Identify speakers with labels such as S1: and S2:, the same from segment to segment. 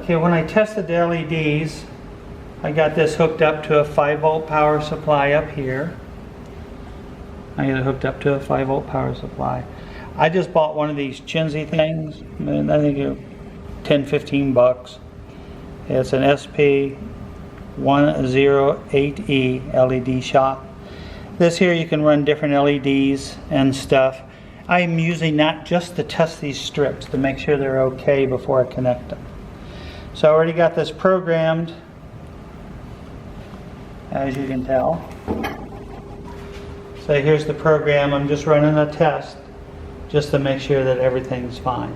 S1: Okay, when I tested the LEDs, I got this hooked up to a 5-volt power supply up here. I got it hooked up to a 5-volt power supply. I just bought one of these Chinzy things, and I think it's 10-15 bucks. It's an SP108E LED shop. This here you can run different LEDs and stuff. I'm using that just to test these strips to make sure they're okay before I connect them. So I already got this programmed, as you can tell. So here's the program. I'm just running a test just to make sure that everything's fine.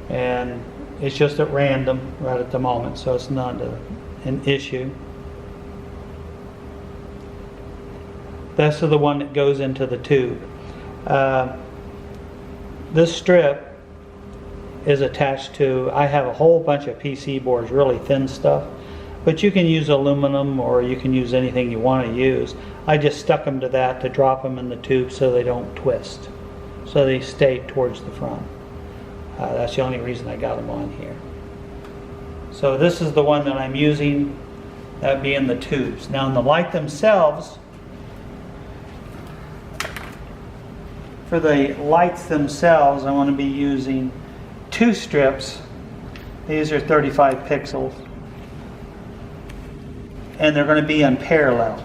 S1: And it's just at random right at the moment, so it's not an issue. That's the one that goes into the tube. This strip is attached to, I have a whole bunch of PC boards, really thin stuff, but you can use aluminum or you can use anything you want to use. I just stuck them to that to drop them in the tube so they don't twist, so they stay towards the front. That's the only reason I got them on here. So this is the one that I'm using, that being the tubes. Now in the light themselves, for the lights themselves, I want to be using 2 strips. These are 35 pixels. And they're going to be in parallel.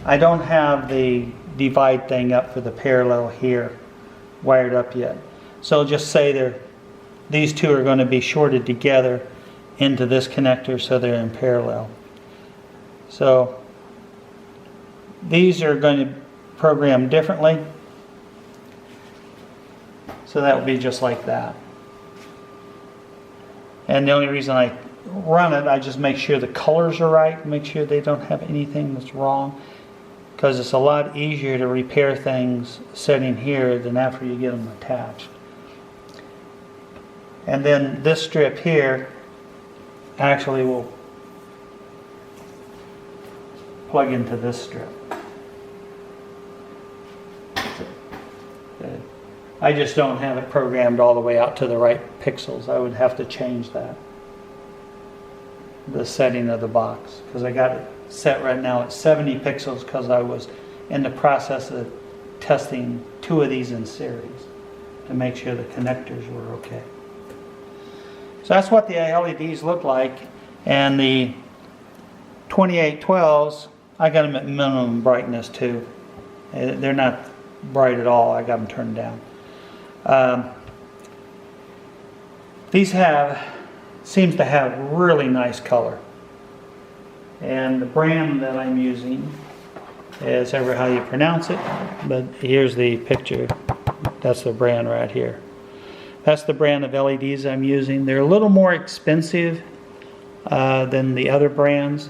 S1: I don't have the divide thing up for the parallel here wired up yet. So just say these 2 are going to be shorted together into this connector so they're in parallel. So these are going to program differently. So that would be just like that. And the only reason I run it, I just make sure the colors are right, make sure they don't have anything that's wrong, because it's a lot easier to repair things sitting here than after you get them attached. And then this strip here actually will plug into this strip. I just don't have it programmed all the way out to the right pixels. I would have to change that, the setting of the box, because I got it set right now at 70 pixels because I was in the process of testing 2 of these in series to make sure the connectors were okay. So that's what the LEDs look like. And the 2812s, I got them at minimum brightness too. They're not bright at all. I got them turned down. These seems to have really nice color, and the brand that I'm using is ever how you pronounce it, but here's the picture. That's the brand right here. That's the brand of LEDs I'm using. They're a little more expensive than the other brands,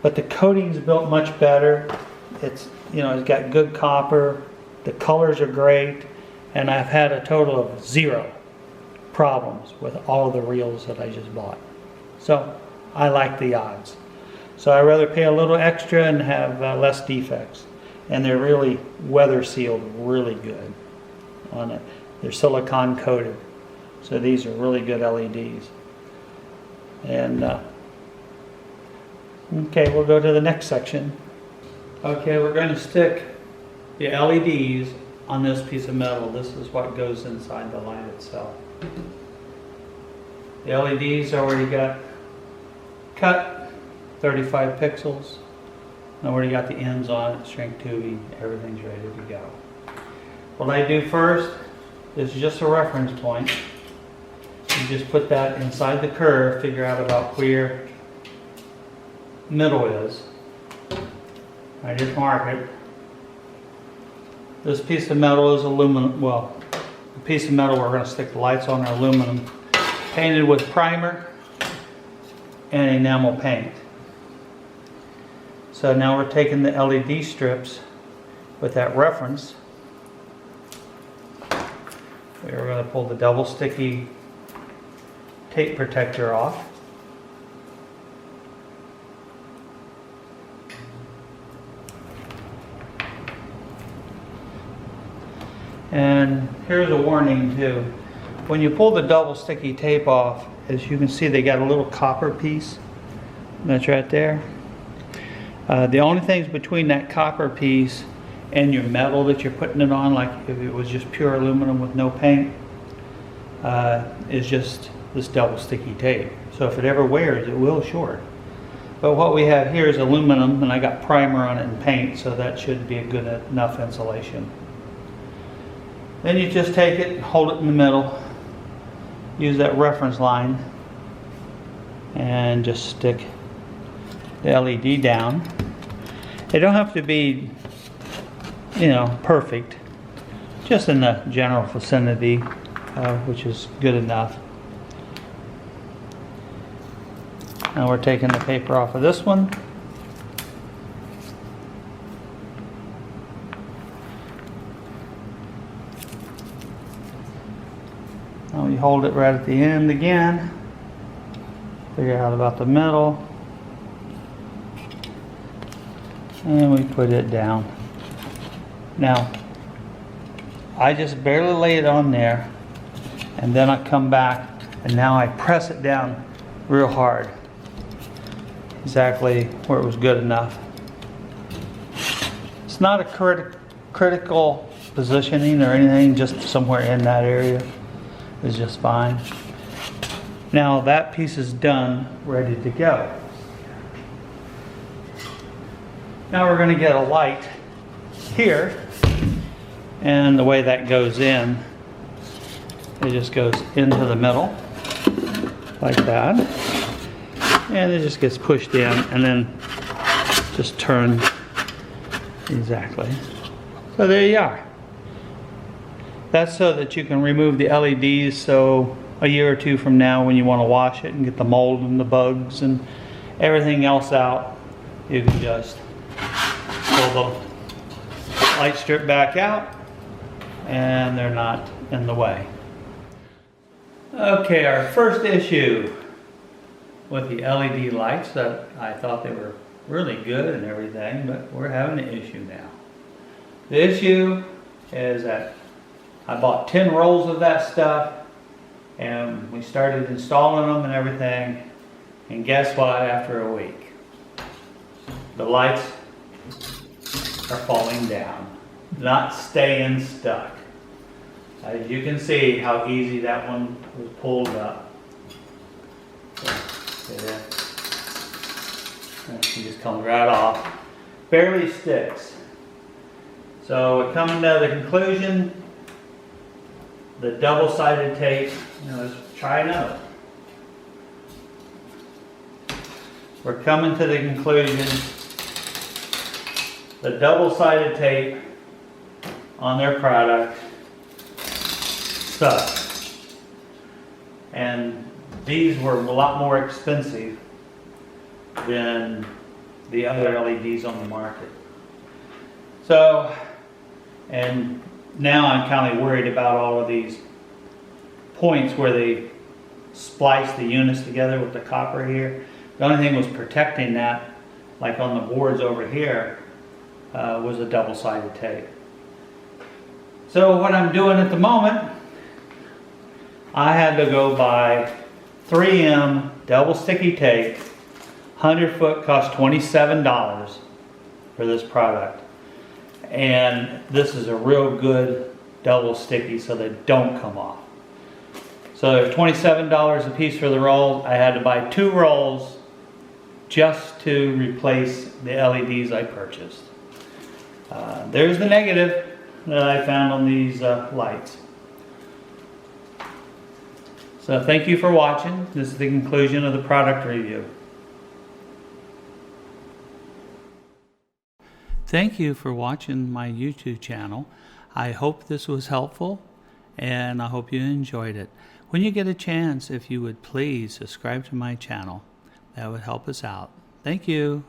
S1: but the coating's built much better. It's got good copper. The colors are great. And I've had a total of 0 problems with all of the reels that I just bought. So I like the odds. So I'd rather pay a little extra and have less defects. And they're really weather sealed really good on it. They're silicone coated. So these are really good LEDs. And okay, we'll go to the next section. Okay, we're going to stick the LEDs on this piece of metal. This is what goes inside the light itself. The LEDs already got cut, 35 pixels. I already got the ends on it, shrink tubing, everything's ready to go. What I do first is just a reference point. You just put that inside the curve, figure out about where middle is. I just mark it. This piece of metal is aluminum. Well, the piece of metal we're going to stick the lights on are aluminum, painted with primer and enamel paint. So now we're taking the LED strips with that reference. We're going to pull the double sticky tape protector off. And here's a warning too. When you pull the double sticky tape off, as you can see, they got a little copper piece that's right there. The only things between that copper piece and your metal that you're putting it on, like if it was just pure aluminum with no paint, is just this double sticky tape. So if it ever wears, it will short. But what we have here is aluminum, and I got primer on it and paint, so that should be a good enough insulation. Then you just take it, hold it in the middle, use that reference line, and just stick the LED down. They don't have to be, you know, perfect, just in the general vicinity, which is good enough. Now we're taking the paper off of this one. Now we hold it right at the end again. Figure out about the middle. And we put it down. Now, I just barely lay it on there, and then I come back, and now I press it down real hard. Exactly where it was good enough. It's not a critical positioning or anything, just somewhere in that area is just fine. Now that piece is done, ready to go. Now we're going to get a light here, and the way that goes in, it just goes into the middle like that, and it just gets pushed in and then just turned exactly. So there you are. That's so that you can remove the LEDs, so a year or two from now when you want to wash it and get the mold and the bugs and everything else out, you can just pull the light strip back out and they're not in the way. Okay, our first issue with the LED lights, that I thought they were really good and everything, but we're having an issue now. The issue is that I bought 10 rolls of that stuff and we started installing them and everything, and guess what, after a week the lights are falling down, not staying stuck. As you can see how easy that one was pulled up. See there? And it just comes right off. Barely sticks. So we're coming to the conclusion, the double-sided tape, let's try another. We're coming to the conclusion, the double-sided tape on their product sucks. And these were a lot more expensive than the other LEDs on the market. So, and now I'm kind of worried about all of these points where they splice the units together with the copper here. The only thing was protecting that, like on the boards over here, was a double-sided tape. So what I'm doing at the moment, I had to go buy 3M double sticky tape. 100 foot cost $27 for this product. And this is a real good double sticky, so they don't come off. So they're $27 a piece for the rolls. I had to buy 2 rolls just to replace the LEDs I purchased. There's the negative that I found on these lights. So thank you for watching. This is the conclusion of the product review. Thank you for watching my YouTube channel. I hope this was helpful and I hope you enjoyed it. When you get a chance, if you would please subscribe to my channel, that would help us out. Thank you.